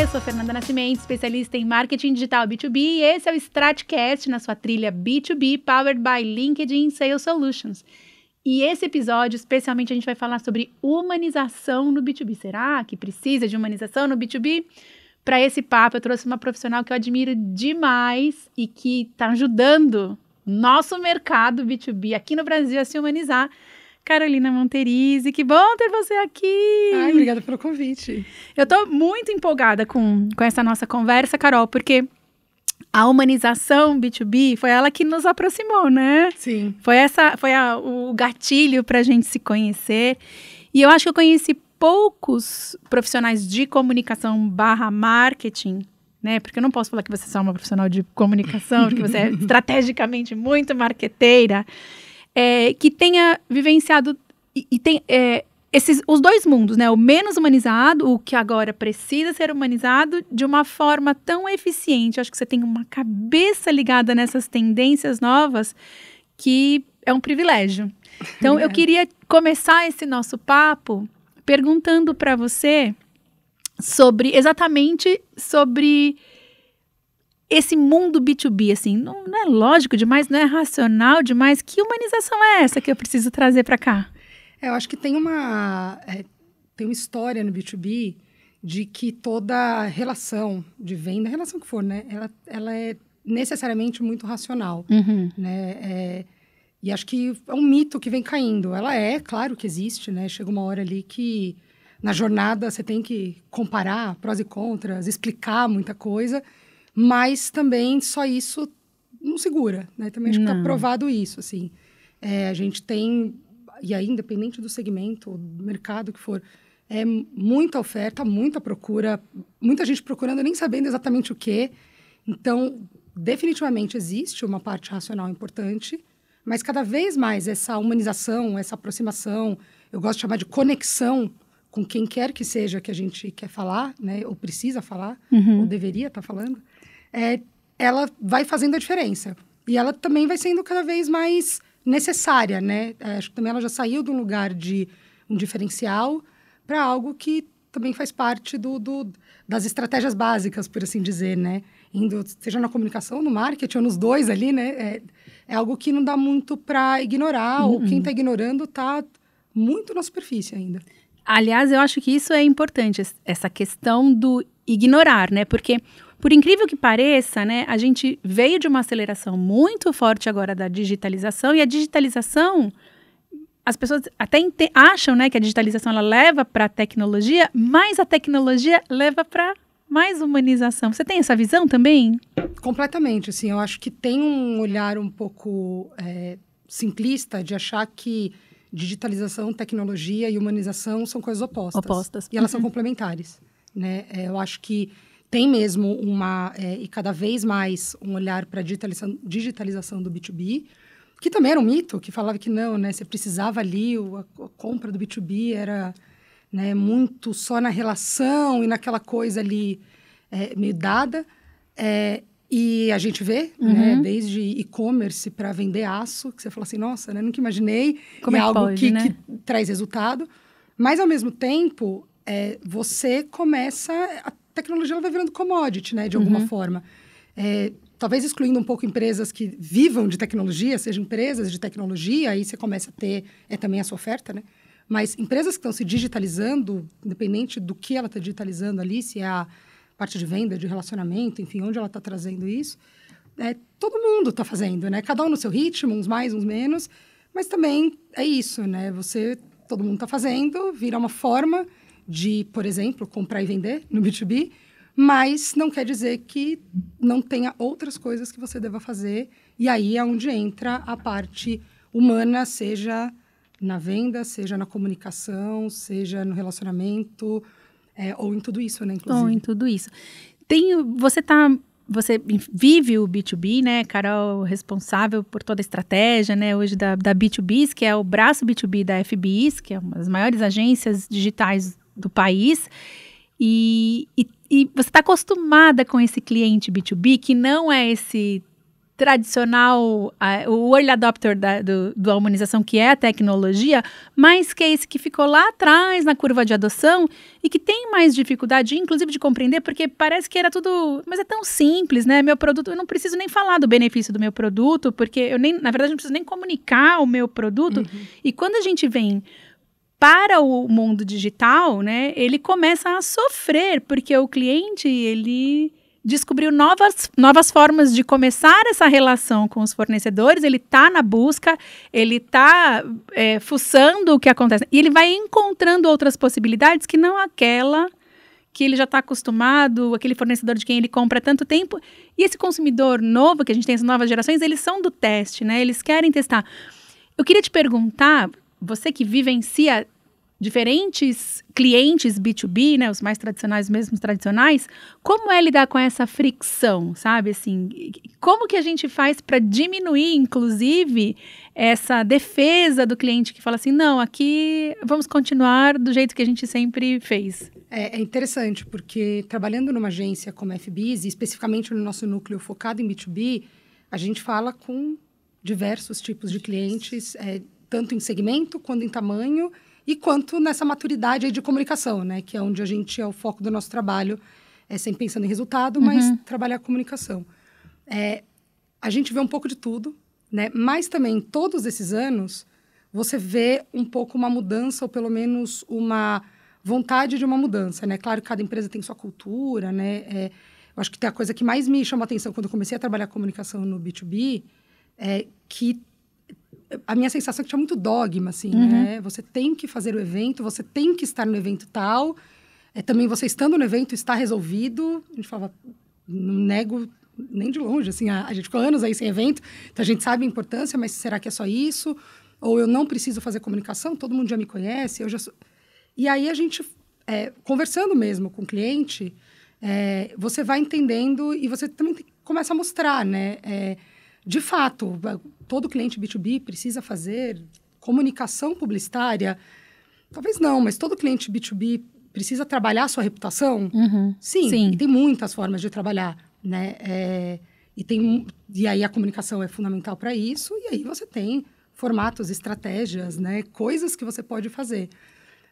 eu sou Fernanda Nascimento, especialista em marketing digital B2B, e esse é o Stratcast na sua trilha B2B, powered by LinkedIn Sales Solutions. E esse episódio, especialmente, a gente vai falar sobre humanização no B2B. Será que precisa de humanização no B2B? Para esse papo, eu trouxe uma profissional que eu admiro demais e que está ajudando nosso mercado B2B aqui no Brasil a se humanizar. Carolina Monterizzi, que bom ter você aqui! Ai, obrigada pelo convite. Eu tô muito empolgada com essa nossa conversa, Carol, porque a humanização B2B foi ela que nos aproximou, né? Sim. Foi o gatilho pra gente se conhecer. E eu acho que eu conheci poucos profissionais de comunicação / marketing, né? Porque eu não posso falar que você é só uma profissional de comunicação, porque você é estrategicamente muito marqueteira. Que tenha vivenciado e tem os dois mundos, né? O menos humanizado, o que agora precisa ser humanizado de uma forma tão eficiente. Acho que você tem uma cabeça ligada nessas tendências novas que é um privilégio. Então, eu queria começar esse nosso papo perguntando para você exatamente sobre esse mundo B2B, assim, não é lógico demais, não é racional demais. Que humanização é essa que eu preciso trazer para cá? Eu acho que tem uma história no B2B de que toda relação de venda, relação que for, né, ela é necessariamente muito racional, né? E acho que é um mito que vem caindo. Ela claro que existe, né? Chega uma hora ali que na jornada você tem que comparar prós e contras, explicar muita coisa. Mas também só isso não segura, né? Também acho que está provado isso, assim. A gente tem, e aí independente do segmento, do mercado que for, muita oferta, muita procura, muita gente procurando, nem sabendo exatamente o quê. Então, definitivamente existe uma parte racional importante, mas cada vez mais essa humanização, essa aproximação, eu gosto de chamar de conexão com quem quer que seja que a gente quer falar, né? Ou precisa falar, ou deveria estar falando. Ela vai fazendo a diferença. E ela também vai sendo cada vez mais necessária, né? Acho que também ela já saiu de um lugar de um diferencial para algo que também faz parte das estratégias básicas, por assim dizer, né? Seja na comunicação, no marketing, ou nos dois ali, né? É algo que não dá muito para ignorar, ou quem está ignorando está muito na superfície ainda. Aliás, eu acho que isso é importante, essa questão do ignorar, né? Porque, por incrível que pareça, né, a gente veio de uma aceleração muito forte agora da digitalização, e a digitalização, as pessoas até acham, né, que a digitalização ela leva para a tecnologia, mas a tecnologia leva para mais humanização. Você tem essa visão também? Completamente, assim, eu acho que tem um olhar um pouco simplista de achar que digitalização, tecnologia e humanização são coisas opostas. E elas são complementares, né? Eu acho que tem mesmo e cada vez mais um olhar para a digitalização do B2B, que também era um mito, que falava que não, né? Você precisava ali, a compra do B2B era, né, muito só na relação e naquela coisa ali meio dada. E a gente vê, né, desde e-commerce para vender aço, que você fala assim, nossa, né, nunca imaginei. Como é algo pode, né? que traz resultado. Mas, ao mesmo tempo, você começa... A tecnologia ela vai virando commodity, né, de alguma forma. Talvez excluindo um pouco empresas que vivam de tecnologia, sejam empresas de tecnologia, aí você começa a ter também essa oferta, né? Mas empresas que estão se digitalizando, independente do que ela está digitalizando ali, se é a parte de venda, de relacionamento, enfim, onde ela está trazendo isso, todo mundo está fazendo, né? Cada um no seu ritmo, uns mais, uns menos, mas também é isso, né? Todo mundo está fazendo, vira uma forma de, por exemplo, comprar e vender no B2B, mas não quer dizer que não tenha outras coisas que você deva fazer, e aí é onde entra a parte humana, seja na venda, seja na comunicação, seja no relacionamento, ou em tudo isso, né, inclusive. Ou em tudo isso. Você vive o B2B, né, Carol, responsável por toda a estratégia, né, hoje da B2Bs, que é o braço B2B da FBIs, que é uma das maiores agências digitais do país, e você está acostumada com esse cliente B2B, que não é esse tradicional, o early adopter da humanização, que é a tecnologia, mas que é esse que ficou lá atrás na curva de adoção e que tem mais dificuldade, inclusive, de compreender, porque parece que era tudo... Mas é tão simples, né? Meu produto, eu não preciso nem falar do benefício do meu produto, porque na verdade, não preciso nem comunicar o meu produto. Uhum. E quando a gente vem para o mundo digital, né, ele começa a sofrer, porque o cliente, ele descobriu novas formas de começar essa relação com os fornecedores, ele está na busca, ele está fuçando o que acontece, e ele vai encontrando outras possibilidades que não aquela que ele já está acostumado, aquele fornecedor de quem ele compra há tanto tempo, e esse consumidor novo, que a gente tem, essas novas gerações, eles são do teste, né, eles querem testar. Eu queria te perguntar, você que vivencia diferentes clientes B2B, né, os mais tradicionais, os mesmos tradicionais, como é lidar com essa fricção, sabe, assim, como que a gente faz para diminuir, inclusive, essa defesa do cliente que fala assim, não, aqui vamos continuar do jeito que a gente sempre fez? É interessante, porque trabalhando numa agência como a FBIS, e especificamente no nosso núcleo focado em B2B, a gente fala com diversos tipos de clientes, tanto em segmento, quanto em tamanho, e quanto nessa maturidade aí de comunicação, né? Que é onde a gente é o foco do nosso trabalho, sempre pensando em resultado, mas trabalhar a comunicação. A gente vê um pouco de tudo, né? Mas também, todos esses anos, você vê um pouco uma mudança, ou pelo menos uma vontade de uma mudança, né? Claro que cada empresa tem sua cultura, né? Eu acho que a coisa que mais me chamou a atenção quando eu comecei a trabalhar comunicação no B2B é que a minha sensação é que tinha muito dogma, assim, né? Você tem que fazer o evento, você tem que estar no evento tal. Também você estando no evento está resolvido. A gente falava, não nego nem de longe, assim, a gente ficou anos aí sem evento, então a gente sabe a importância, mas será que é só isso? Ou eu não preciso fazer comunicação, todo mundo já me conhece, eu já sou... E aí a gente, conversando mesmo com o cliente, você vai entendendo e você também começa a mostrar, né? De fato, todo cliente B2B precisa fazer comunicação publicitária? Talvez não, mas todo cliente B2B precisa trabalhar a sua reputação? Sim. E tem muitas formas de trabalhar, né? E aí a comunicação é fundamental para isso, e aí você tem formatos, estratégias, né? Coisas que você pode fazer.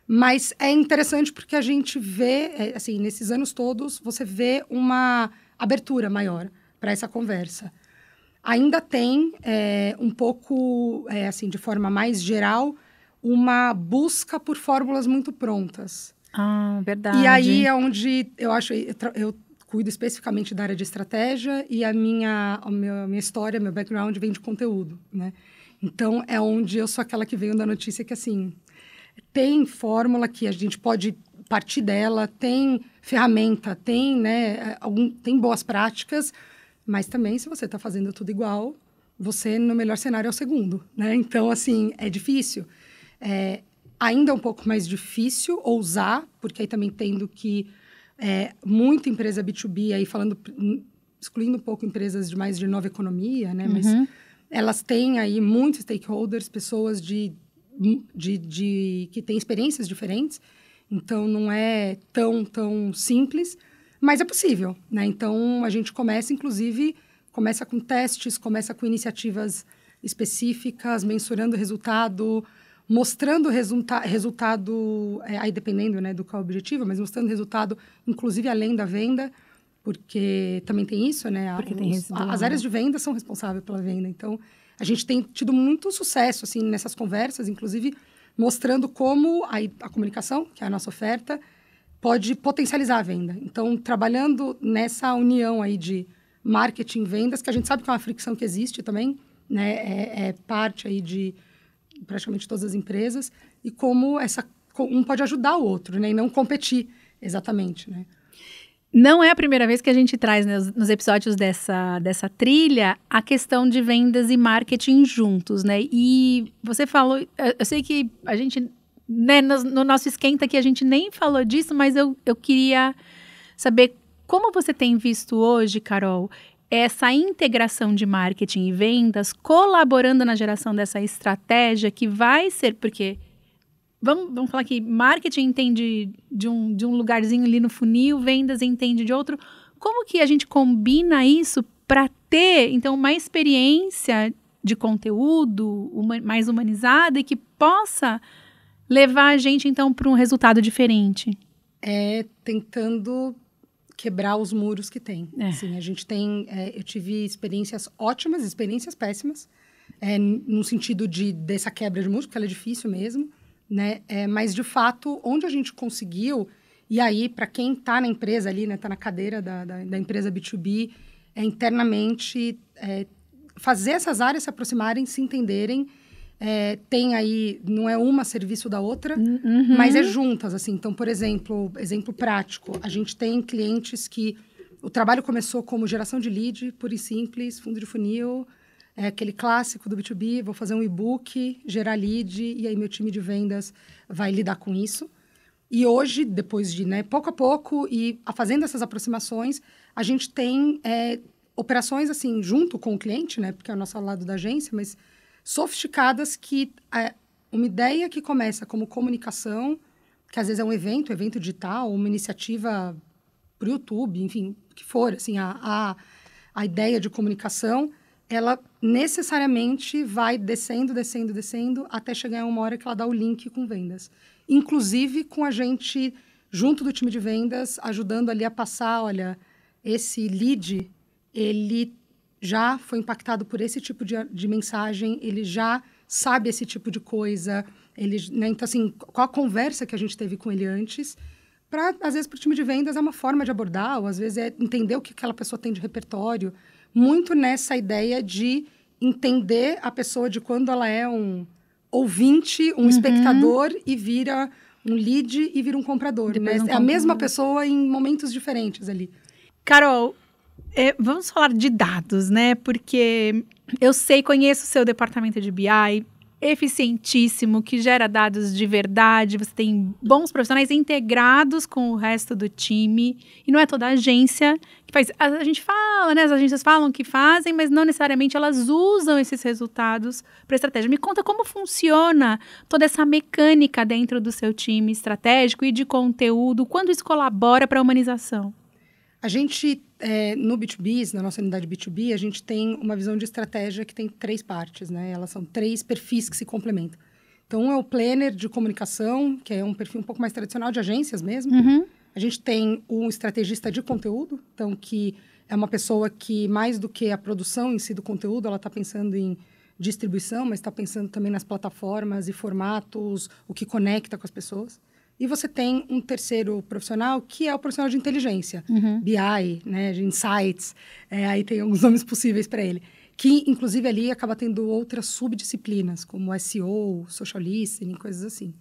Mas é interessante porque a gente vê, assim, nesses anos todos, você vê uma abertura maior para essa conversa. Ainda tem um pouco, assim, de forma mais geral, uma busca por fórmulas muito prontas. Ah, verdade. E aí é onde eu acho... Eu cuido especificamente da área de estratégia e a minha história, meu background vem de conteúdo, né? Então, é onde eu sou aquela que veio da notícia que, assim, tem fórmula que a gente pode partir dela, tem ferramenta, tem, né, tem boas práticas... Mas também, se você está fazendo tudo igual, você, no melhor cenário, é o segundo, né? Então, assim, é difícil. Ainda é um pouco mais difícil ousar, porque aí também entendo que muita empresa B2B, aí excluindo um pouco empresas de mais de nova economia, né? Mas elas têm aí muitos stakeholders, pessoas que têm experiências diferentes. Então, não é tão simples. Mas é possível, né? Então, a gente começa com testes, começa com iniciativas específicas, mensurando o resultado, mostrando resultado, aí dependendo, né, do qual é o objetivo, mas mostrando resultado, inclusive além da venda, porque também tem isso, né? As áreas de venda são responsáveis pela venda. Então, a gente tem tido muito sucesso, assim, nessas conversas, inclusive mostrando como a comunicação, que é a nossa oferta, pode potencializar a venda. Então, trabalhando nessa união aí de marketing e vendas, que a gente sabe que é uma fricção que existe também, né? É parte aí de praticamente todas as empresas, e como um pode ajudar o outro, né? E não competir, exatamente, né? Não é a primeira vez que a gente traz, né, nos episódios dessa trilha a questão de vendas e marketing juntos, né? E você falou... Eu sei que a gente... Né, no nosso esquenta aqui a gente nem falou disso, mas eu queria saber como você tem visto hoje, Carol, essa integração de marketing e vendas colaborando na geração dessa estratégia que vai ser, porque vamos falar que marketing entende de um lugarzinho ali no funil, vendas entende de outro. Como que a gente combina isso para ter, então, uma experiência de conteúdo mais humanizada e que possa levar a gente, então, para um resultado diferente. Tentando quebrar os muros que tem. Assim, a gente tem... eu tive experiências ótimas, experiências péssimas, no sentido dessa quebra de muros, porque ela é difícil mesmo, né? Mas, de fato, onde a gente conseguiu... E aí, para quem está na empresa ali, né, está na cadeira da empresa B2B, internamente fazer essas áreas se aproximarem, se entenderem. Tem aí, não é uma serviço da outra, mas é juntas, assim. Então, por exemplo prático, a gente tem clientes que o trabalho começou como geração de lead, pura e simples, fundo de funil, aquele clássico do B2B, vou fazer um e-book, gerar lead, e aí meu time de vendas vai lidar com isso. E hoje, depois de pouco a pouco e fazendo essas aproximações, a gente tem operações assim, junto com o cliente, né, porque é o nosso lado da agência, mas sofisticadas que uma ideia que começa como comunicação, que às vezes é um evento digital, uma iniciativa para o YouTube, enfim, o que for, assim, a ideia de comunicação, ela necessariamente vai descendo, até chegar a uma hora que ela dá o link com vendas. Inclusive com a gente, junto do time de vendas, ajudando ali a passar, olha, esse lead, ele já foi impactado por esse tipo de mensagem, ele já sabe esse tipo de coisa, então, assim, qual a conversa que a gente teve com ele antes, às vezes, para o time de vendas é uma forma de abordar, ou às vezes é entender o que aquela pessoa tem de repertório, muito nessa ideia de entender a pessoa de quando ela é um ouvinte, um espectador e vira um lead e vira um comprador. Né? É a mesma pessoa em momentos diferentes ali. Carol, vamos falar de dados, né? Porque eu conheço o seu departamento de BI, eficientíssimo, que gera dados de verdade, você tem bons profissionais integrados com o resto do time, e não é toda agência que faz. A gente fala, né? As agências falam que fazem, mas não necessariamente elas usam esses resultados para estratégia. Me conta como funciona toda essa mecânica dentro do seu time estratégico e de conteúdo, quando isso colabora para a humanização. A gente, no B2B, na nossa unidade B2B, a gente tem uma visão de estratégia que tem 3 partes, né? Elas são 3 perfis que se complementam. Então, um é o planner de comunicação, que é um perfil um pouco mais tradicional de agências mesmo. A gente tem um estrategista de conteúdo, então, que é uma pessoa que, mais do que a produção em si do conteúdo, ela está pensando em distribuição, mas está pensando também nas plataformas e formatos, o que conecta com as pessoas. E você tem um terceiro profissional, que é o profissional de inteligência, BI, né, de insights, aí tem alguns nomes possíveis para ele, que, inclusive, ali acaba tendo outras subdisciplinas, como SEO, social listening, coisas assim.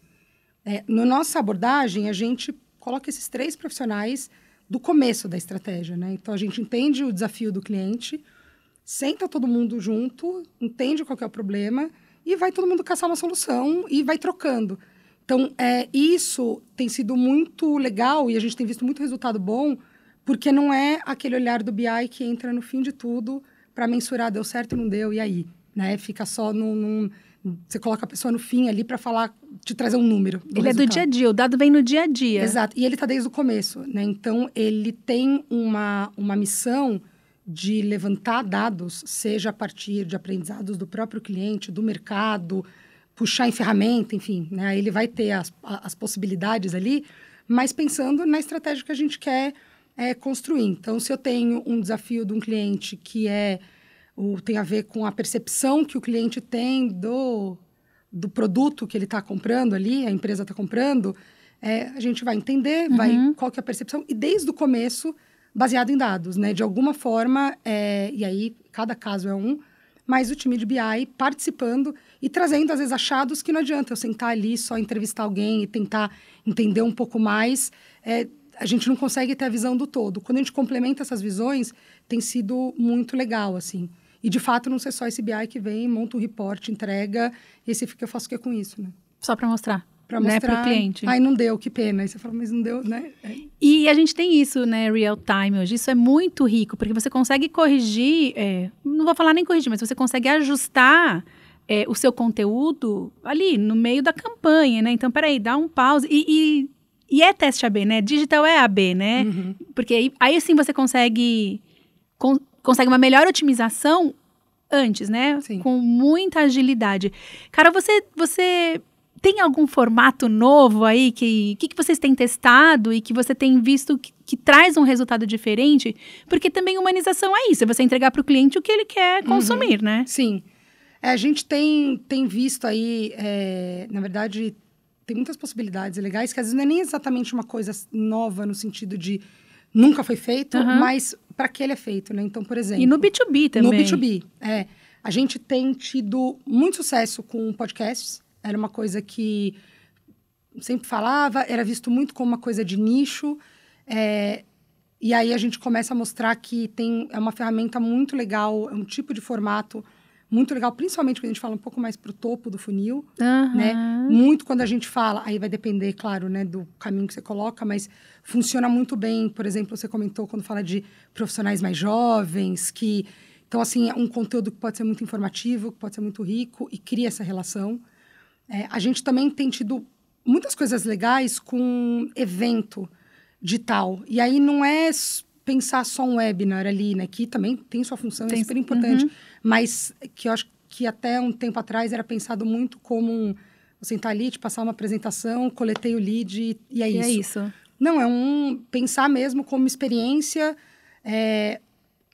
Na nossa abordagem, a gente coloca esses 3 profissionais do começo da estratégia, né? Então, a gente entende o desafio do cliente, senta todo mundo junto, entende qual que é o problema e vai todo mundo caçar uma solução e vai trocando. Então, isso tem sido muito legal e a gente tem visto muito resultado bom, porque não é aquele olhar do BI que entra no fim de tudo para mensurar, deu certo ou não deu, e aí? Né? Fica só você coloca a pessoa no fim ali para falar, te trazer um número. Ele resultado. É do dia a dia, o dado vem no dia a dia. Exato, e ele está desde o começo, né? Então, ele tem uma missão de levantar dados, seja a partir de aprendizados do próprio cliente, do mercado, puxar em ferramenta, enfim, né? Ele vai ter as possibilidades ali, mas pensando na estratégia que a gente quer construir. Então, se eu tenho um desafio de um cliente que tem a ver com a percepção que o cliente tem do produto que ele está comprando ali, a empresa está comprando, a gente vai entender qual que é a percepção, e desde o começo, baseado em dados, né? De alguma forma, e aí cada caso é mas o time de BI participando e trazendo, às vezes, achados que não adianta eu sentar ali, só entrevistar alguém e tentar entender um pouco mais. A gente não consegue ter a visão do todo. Quando a gente complementa essas visões, tem sido muito legal, assim. E, de fato, não ser só esse BI que vem, monta um report, entrega, e aí você fica, eu faço o que com isso, né? Só para mostrar. Para mostrar, para o cliente. Ai, não deu, que pena. Aí você fala, mas não deu, né? E a gente tem isso, né, real time hoje. Isso é muito rico, porque você consegue corrigir, não vou falar nem corrigir, mas você consegue ajustar o seu conteúdo ali no meio da campanha, né? Então, peraí, dá um pause. E é teste AB, né? Digital é AB, né? Porque aí sim você consegue consegue uma melhor otimização antes, né? Sim. Com muita agilidade. Cara, você tem algum formato novo aí que vocês têm testado e que você tem visto que traz um resultado diferente? Porque também humanização é isso, é você entregar para o cliente o que ele quer consumir, né? Sim. A gente tem visto aí, na verdade, tem muitas possibilidades legais, que às vezes não é nem exatamente uma coisa nova no sentido de nunca foi feito, mas para que ele é feito, né? Então, por exemplo... E no B2B também. No B2B, a gente tem tido muito sucesso com podcasts. Era uma coisa que sempre falava, era visto muito como uma coisa de nicho. E aí a gente começa a mostrar que é uma ferramenta muito legal, é um tipo de formato muito legal, principalmente quando a gente fala um pouco mais para o topo do funil, né? Muito quando a gente fala, aí vai depender, claro, né, do caminho que você coloca, mas funciona muito bem. Por exemplo, você comentou quando fala de profissionais mais jovens, então, assim, é um conteúdo que pode ser muito informativo, que pode ser muito rico e cria essa relação. A gente também tem tido muitas coisas legais com evento digital. E aí não é pensar só um webinar ali, né? Que também tem sua função, é super importante. Mas que eu acho que até um tempo atrás era pensado muito como você sentar ali, te passar uma apresentação, coletei o lead e é isso. É isso. Não, pensar mesmo como experiência.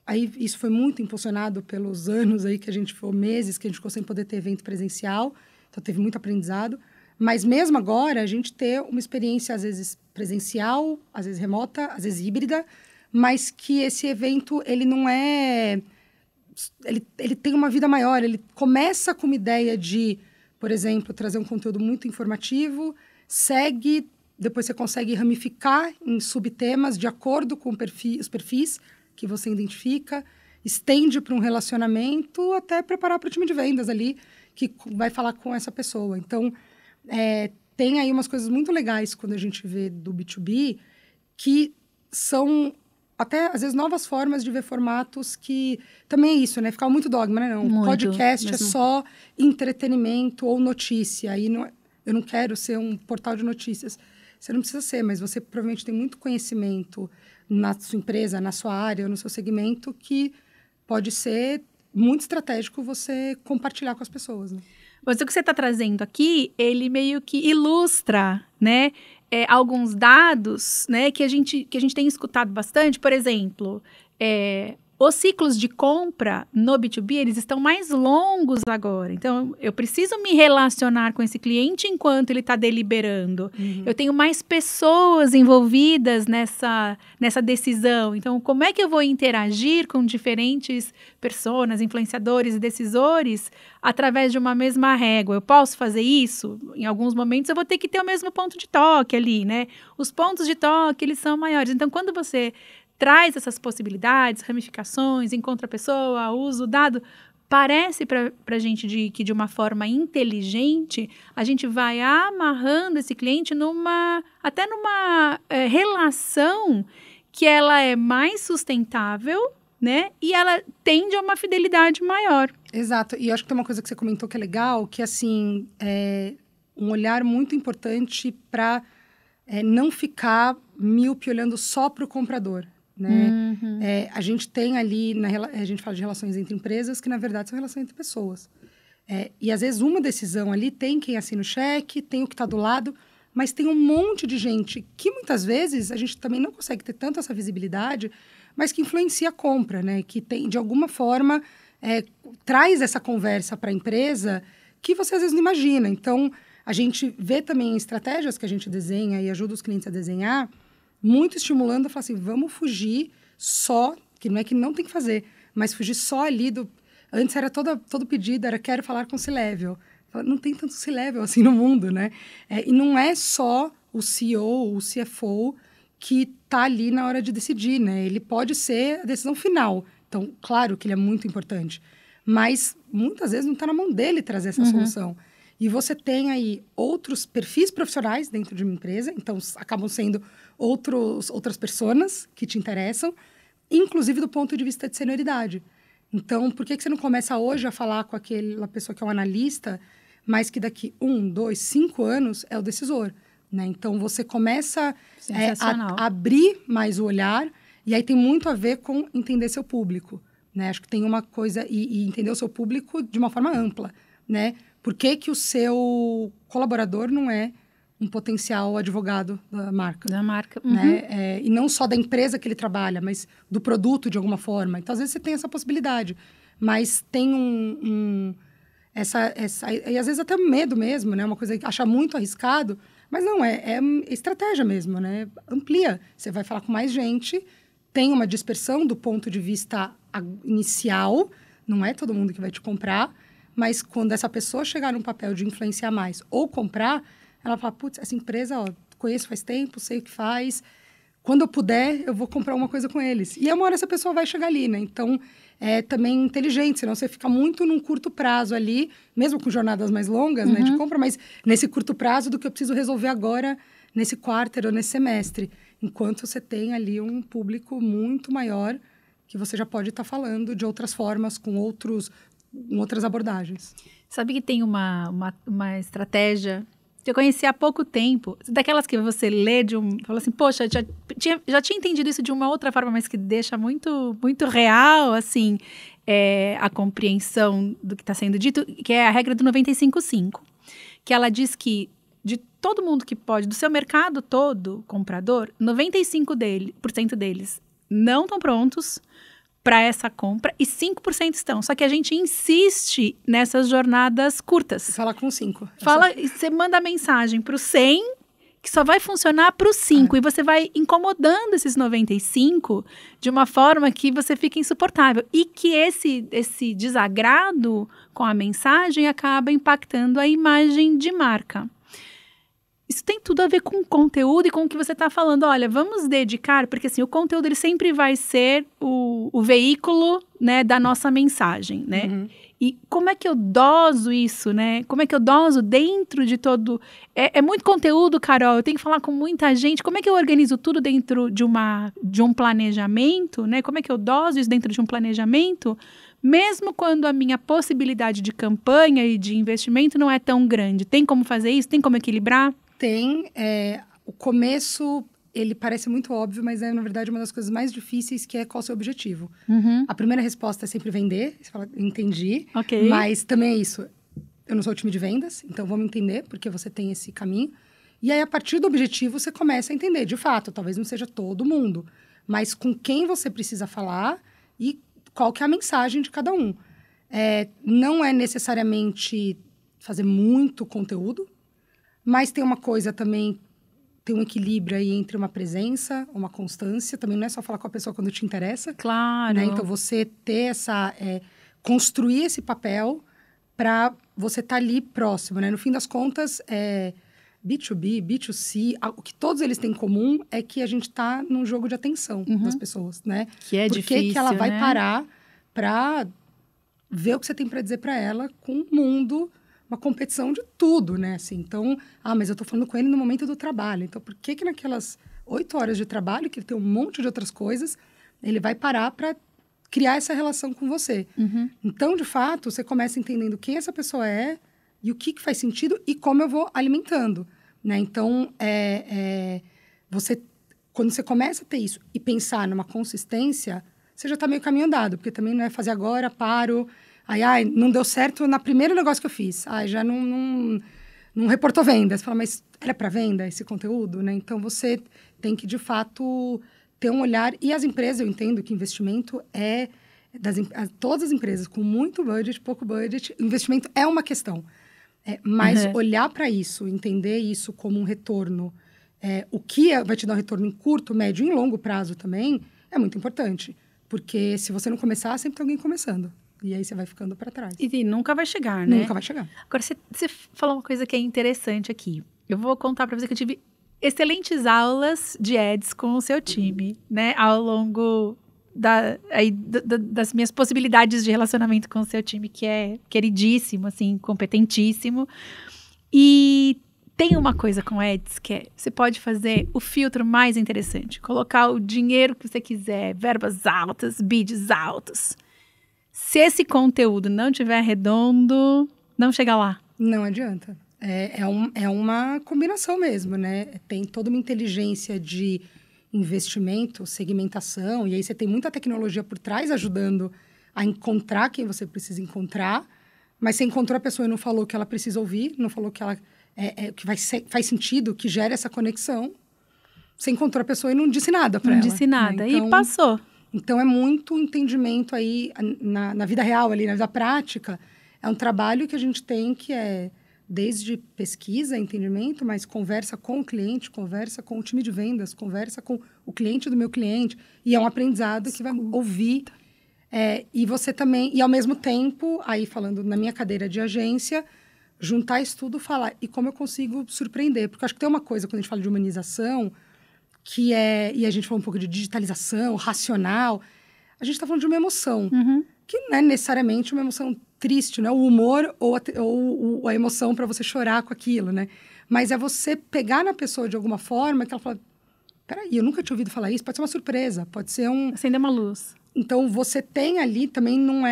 Aí isso foi muito impulsionado pelos anos aí que a gente ficou, meses que a gente ficou sem poder ter evento presencial. Então, teve muito aprendizado. Mas mesmo agora, a gente ter uma experiência, às vezes, presencial, às vezes remota, às vezes híbrida, mas que esse evento, ele não é... Ele tem uma vida maior. Ele começa com uma ideia de, por exemplo, trazer um conteúdo muito informativo, segue, depois você consegue ramificar em subtemas de acordo com os perfis que você identifica, estende para um relacionamento, até preparar para o time de vendas ali, que vai falar com essa pessoa. Então, tem aí umas coisas muito legais quando a gente vê do B2B, que são até, às vezes, novas formas de ver formatos que... Também é isso, né? Ficar muito dogma, né? Não, muito, podcast mesmo. É só entretenimento ou notícia. Aí eu não quero ser um portal de notícias. Você não precisa ser, mas você provavelmente tem muito conhecimento na sua empresa, na sua área, no seu segmento, que pode ser muito estratégico você compartilhar com as pessoas, né? Mas o que você está trazendo aqui, ele meio que ilustra, né, alguns dados, né, que a gente tem escutado bastante. Por exemplo, os ciclos de compra no B2B, eles estão mais longos agora. Então, eu preciso me relacionar com esse cliente enquanto ele está deliberando. Eu tenho mais pessoas envolvidas nessa decisão. Então, como é que eu vou interagir com diferentes pessoas, influenciadores e decisores através de uma mesma régua? Eu posso fazer isso? Em alguns momentos, eu vou ter que ter o mesmo ponto de toque ali, né? Os pontos de toque, eles são maiores. Então, quando você traz essas possibilidades, ramificações, encontra a pessoa, usa o dado, parece para a gente que de uma forma inteligente, a gente vai amarrando esse cliente numa relação que ela é mais sustentável, né? E ela tende a uma fidelidade maior. Exato. E eu acho que tem uma coisa que você comentou que é legal, que, assim, um olhar muito importante para não ficar míope olhando só para o comprador. Né? A gente tem ali, a gente fala de relações entre empresas, que na verdade são relações entre pessoas. E às vezes uma decisão ali tem quem assina o cheque, tem o que está do lado, mas tem um monte de gente que muitas vezes a gente também não consegue ter tanto essa visibilidade, mas que influencia a compra, né? Que tem, de alguma forma, traz essa conversa para a empresa que você às vezes não imagina. Então, a gente vê também estratégias que a gente desenha e ajuda os clientes a desenhar, muito estimulando a falar assim, vamos fugir só, que não é que não tem que fazer, mas fugir só ali do... Antes era todo pedido, era quero falar com C-Level. Não tem tanto C-Level assim no mundo, né? E não é só o CEO, o CFO que está ali na hora de decidir, né? Ele pode ser a decisão final. Então, claro que ele é muito importante, mas muitas vezes não está na mão dele trazer essa solução. E você tem aí outros perfis profissionais dentro de uma empresa, então acabam sendo outras pessoas que te interessam, inclusive do ponto de vista de senioridade. Então, por que você não começa hoje a falar com aquela pessoa que é um analista, mas que daqui 1, 2, 5 anos é o decisor? Né? Então, você começa a abrir mais o olhar, e aí tem muito a ver com entender seu público. né? Acho que tem uma coisa... E entender o seu público de uma forma ampla, né? Por que que o seu colaborador não é um potencial advogado da marca? Da marca. Né? E não só da empresa que ele trabalha, mas do produto de alguma forma. Então, às vezes, você tem essa possibilidade. Mas tem e às vezes até medo mesmo, né? Uma coisa que acha muito arriscado, mas não, é estratégia mesmo, né? Amplia. Você vai falar com mais gente, tem uma dispersão do ponto de vista inicial, não é todo mundo que vai te comprar, mas quando essa pessoa chegar num papel de influenciar mais ou comprar, ela fala, putz, essa empresa, ó, conheço faz tempo, sei o que faz, quando eu puder, eu vou comprar uma coisa com eles. E uma hora essa pessoa vai chegar ali, né? Então, é também inteligente, senão você fica muito num curto prazo ali, mesmo com jornadas mais longas, né, de compra, mas nesse curto prazo do que eu preciso resolver agora, nesse quarter ou nesse semestre. Enquanto você tem ali um público muito maior que você já pode estar falando de outras formas, com outras abordagens. Sabe que tem uma estratégia que eu conheci há pouco tempo, daquelas que você lê fala assim, poxa, já tinha entendido isso de uma outra forma, mas que deixa muito, muito real, assim, a compreensão do que está sendo dito, que é a regra do 95/5, que ela diz que de todo mundo que pode, do seu mercado todo, comprador, 95% deles não estão prontos para essa compra e 5% estão. Só que a gente insiste nessas jornadas curtas. Fala com 5. Você manda a mensagem para o 100, que só vai funcionar para o 5. E você vai incomodando esses 95 de uma forma que você fica insuportável. E que esse desagrado com a mensagem acaba impactando a imagem de marca. Isso tem tudo a ver com o conteúdo e com o que você está falando. Olha, vamos dedicar, porque assim, o conteúdo ele sempre vai ser o veículo, né, da nossa mensagem, né? E como é que eu doso isso, né? Como é que eu doso dentro de todo... É muito conteúdo, Carol, eu tenho que falar com muita gente. Como é que eu organizo tudo dentro de um planejamento, né? Como é que eu doso isso dentro de um planejamento? Mesmo quando a minha possibilidade de campanha e de investimento não é tão grande. Tem como fazer isso? Tem como equilibrar? Tem. O começo, ele parece muito óbvio, mas é, na verdade, uma das coisas mais difíceis, que é qual o seu objetivo. A primeira resposta é sempre vender. Você fala, entendi. Okay. Mas também é isso. Eu não sou o time de vendas, então vamos entender, porque você tem esse caminho. E aí, a partir do objetivo, você começa a entender. De fato, talvez não seja todo mundo, mas com quem você precisa falar e qual que é a mensagem de cada um. Não é necessariamente fazer muito conteúdo, mas tem uma coisa também, tem um equilíbrio aí entre uma presença, uma constância. Também não é só falar com a pessoa quando te interessa. Claro. Né? Então, você ter construir esse papel para você estar ali próximo, né? No fim das contas, B2B, B2C, o que todos eles têm em comum é que a gente está num jogo de atenção das pessoas, né? Que é difícil, Por que ela vai né? parar para ver o que você tem para dizer para ela com o mundo... Uma competição de tudo, né? Assim, então, mas eu tô falando com ele no momento do trabalho. Então, por que naquelas 8 horas de trabalho, que ele tem um monte de outras coisas, ele vai parar para criar essa relação com você? Então, de fato, você começa entendendo quem essa pessoa é e o que faz sentido e como eu vou alimentando, né? Então, quando você começa a ter isso e pensar numa consistência, você já está meio caminho andado, porque também não é fazer agora, paro... Aí, não deu certo no primeiro negócio que eu fiz. Já não reportou vendas. Você fala, mas era para venda esse conteúdo, né? Então, você tem que, de fato, ter um olhar... E as empresas, eu entendo que investimento todas as empresas, com muito budget, pouco budget, investimento é uma questão. Mas olhar para isso, entender isso como um retorno, o que vai te dar um retorno em curto, médio e em longo prazo também, é muito importante. Porque se você não começar, sempre tem alguém começando. E aí você vai ficando para trás. E nunca vai chegar, né? Nunca vai chegar. Agora, você falou uma coisa que é interessante aqui. Eu vou contar para você que eu tive excelentes aulas de ads com o seu time, né? Ao longo das minhas possibilidades de relacionamento com o seu time, que é queridíssimo, assim, competentíssimo. E tem uma coisa com ads que você pode fazer o filtro mais interessante. Colocar o dinheiro que você quiser, verbas altas, bids altos. Se esse conteúdo não tiver redondo, não chega lá. Não adianta. É uma combinação mesmo, né? Tem toda uma inteligência de investimento, segmentação, e aí você tem muita tecnologia por trás ajudando a encontrar quem você precisa encontrar, mas você encontrou a pessoa e não falou o que ela precisa ouvir, não falou que ela que faz sentido, que gera essa conexão. Você encontrou a pessoa e não disse nada para ela. Não disse nada, né? Então, e passou. Então, é muito entendimento aí na vida real, ali, na vida prática. É um trabalho que a gente tem que é desde pesquisa, entendimento, mas conversa com o cliente, conversa com o time de vendas, conversa com o cliente do meu cliente. E é um aprendizado que vai ouvir. E você também... E, ao mesmo tempo, aí falando na minha cadeira de agência, juntar isso tudo, falar. E como eu consigo surpreender? Porque eu acho que tem uma coisa, quando a gente fala de humanização, que é... E a gente falou um pouco de digitalização, racional. A gente está falando de uma emoção. Que não é necessariamente uma emoção triste, não é o humor ou a emoção para você chorar com aquilo, né? Mas é você pegar na pessoa de alguma forma que ela fala, peraí, eu nunca tinha ouvido falar isso, pode ser uma surpresa, pode ser acender uma luz. Então, você tem ali também, não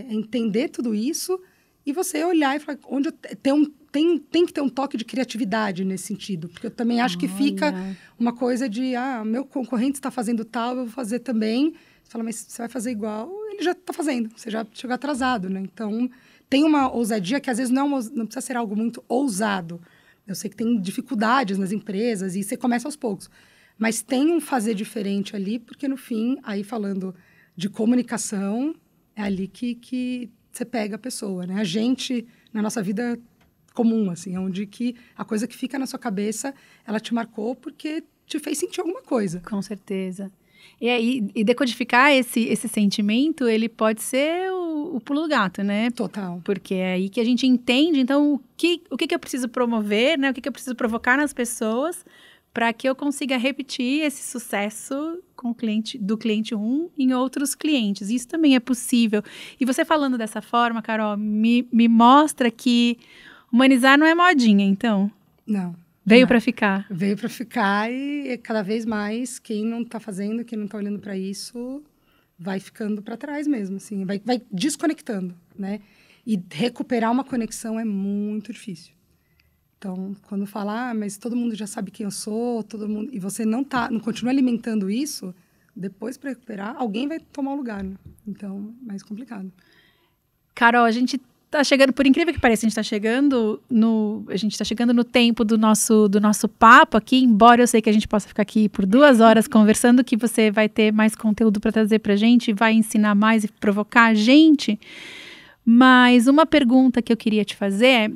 entender tudo isso e você olhar e falar, onde tem que ter um toque de criatividade nesse sentido, porque eu também acho que fica uma coisa de, meu concorrente está fazendo tal, eu vou fazer também. Você fala, mas você vai fazer igual? Ele já está fazendo, você já chegou atrasado, né? Então, tem uma ousadia que às vezes não precisa ser algo muito ousado. Eu sei que tem dificuldades nas empresas e você começa aos poucos. Mas tem um fazer diferente ali, porque no fim, aí falando de comunicação, é ali que você pega a pessoa, né? A gente, na nossa vida comum, assim, onde que a coisa que fica na sua cabeça, ela te marcou porque te fez sentir alguma coisa. Com certeza. E decodificar esse sentimento, ele pode ser o pulo do gato, né? Total. Porque é aí que a gente entende, então, o que eu preciso promover, né? O que eu preciso provocar nas pessoas para que eu consiga repetir esse sucesso do cliente 1 em outros clientes. Isso também é possível. E você falando dessa forma, Carol, me mostra que humanizar não é modinha, então. Não. Veio para ficar. Veio para ficar e cada vez mais quem não está fazendo, quem não está olhando para isso, vai ficando para trás mesmo, assim, vai desconectando, né? E recuperar uma conexão é muito difícil. Então, quando falar, mas todo mundo já sabe quem eu sou, todo mundo e você não continua alimentando isso, depois para recuperar, alguém vai tomar o lugar, né? Então, mais complicado. Carol, a gente tá chegando, por incrível que pareça, a gente tá chegando no tempo do nosso papo aqui, embora eu sei que a gente possa ficar aqui por 2 horas conversando, que você vai ter mais conteúdo para trazer pra gente, vai ensinar mais e provocar a gente. Mas uma pergunta que eu queria te fazer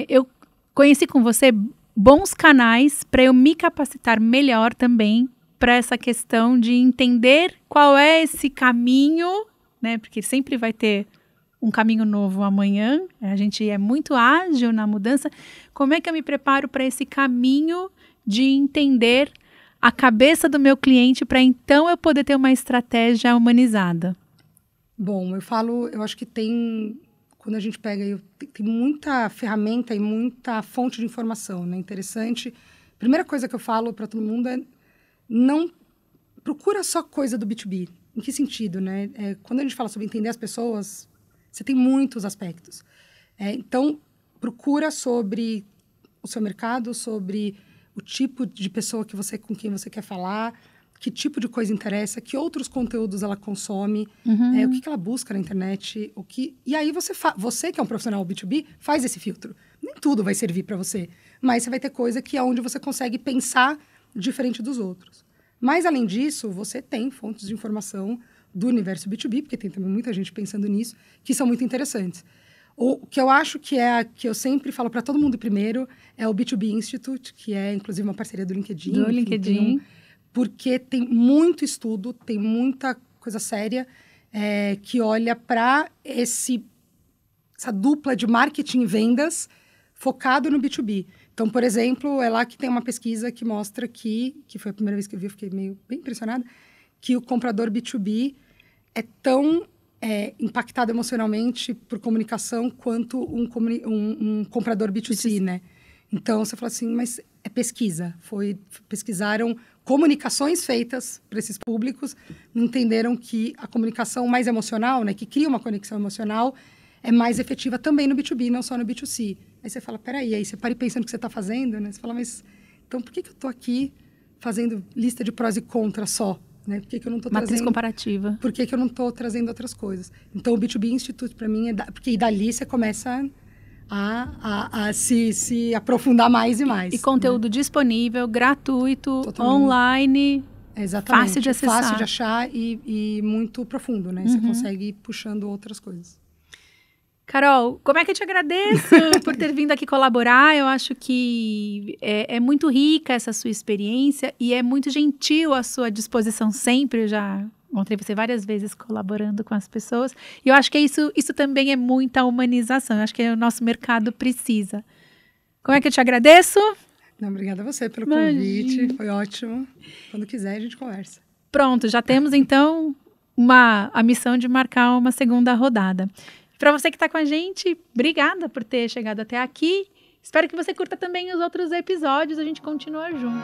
eu conheci com você bons canais para eu me capacitar melhor também para essa questão de entender qual é esse caminho, né? Porque sempre vai ter um caminho novo amanhã, a gente é muito ágil na mudança. Como é que eu me preparo para esse caminho de entender a cabeça do meu cliente para então eu poder ter uma estratégia humanizada? Bom, eu acho que quando a gente pega, tem muita ferramenta e muita fonte de informação, né? Interessante. Primeira coisa que eu falo para todo mundo é não procura só coisa do B2B. Em que sentido, né? Quando a gente fala sobre entender as pessoas, você tem muitos aspectos. Então, procura sobre o seu mercado, sobre o tipo de pessoa com quem você quer falar, que tipo de coisa interessa, que outros conteúdos ela consome, o que ela busca na internet. E aí você que é um profissional B2B, faz esse filtro. Nem tudo vai servir para você, mas você vai ter coisa que é onde você consegue pensar diferente dos outros. Mas, além disso, você tem fontes de informação do universo B2B, porque tem também muita gente pensando nisso, que são muito interessantes. O que eu acho que que eu sempre falo para todo mundo primeiro, é o B2B Institute, que é, inclusive, uma parceria do LinkedIn. Do LinkedIn. Porque tem muito estudo, tem muita coisa séria que olha para essa dupla de marketing e vendas focado no B2B. Então, por exemplo, é lá que tem uma pesquisa que mostra que foi a primeira vez que eu vi, eu fiquei bem impressionada, que o comprador B2B é tão impactado emocionalmente por comunicação quanto um comprador B2C, né? Então, você fala assim, mas é pesquisa. Pesquisaram comunicações feitas para esses públicos, entenderam que a comunicação mais emocional, né, que cria uma conexão emocional, é mais efetiva também no B2B, não só no B2C. Aí você fala, peraí, aí você para e pensa no que você está fazendo, né? Você fala, mas então por que eu estou aqui fazendo lista de prós e contras só? Né? Por que eu não estou Matriz comparativa. Por que eu não estou trazendo outras coisas? Então, o B2B Institute, para mim, porque dali você começa a se aprofundar mais e mais. E conteúdo disponível, gratuito, Totalmente. Online, exatamente. Fácil de acessar. Fácil de achar e muito profundo, né? Você consegue ir puxando outras coisas. Carol, como é que eu te agradeço por ter vindo aqui colaborar? Eu acho que é muito rica essa sua experiência e é muito gentil a sua disposição sempre. Eu já encontrei você várias vezes colaborando com as pessoas. E eu acho que isso também é muita humanização. Eu acho que o nosso mercado precisa. Como é que eu te agradeço? Não, obrigada a você pelo convite. Foi ótimo. Quando quiser, a gente conversa. Pronto, já temos então a missão de marcar uma segunda rodada. Para você que está com a gente, obrigada por ter chegado até aqui. Espero que você curta também os outros episódios. A gente continua junto.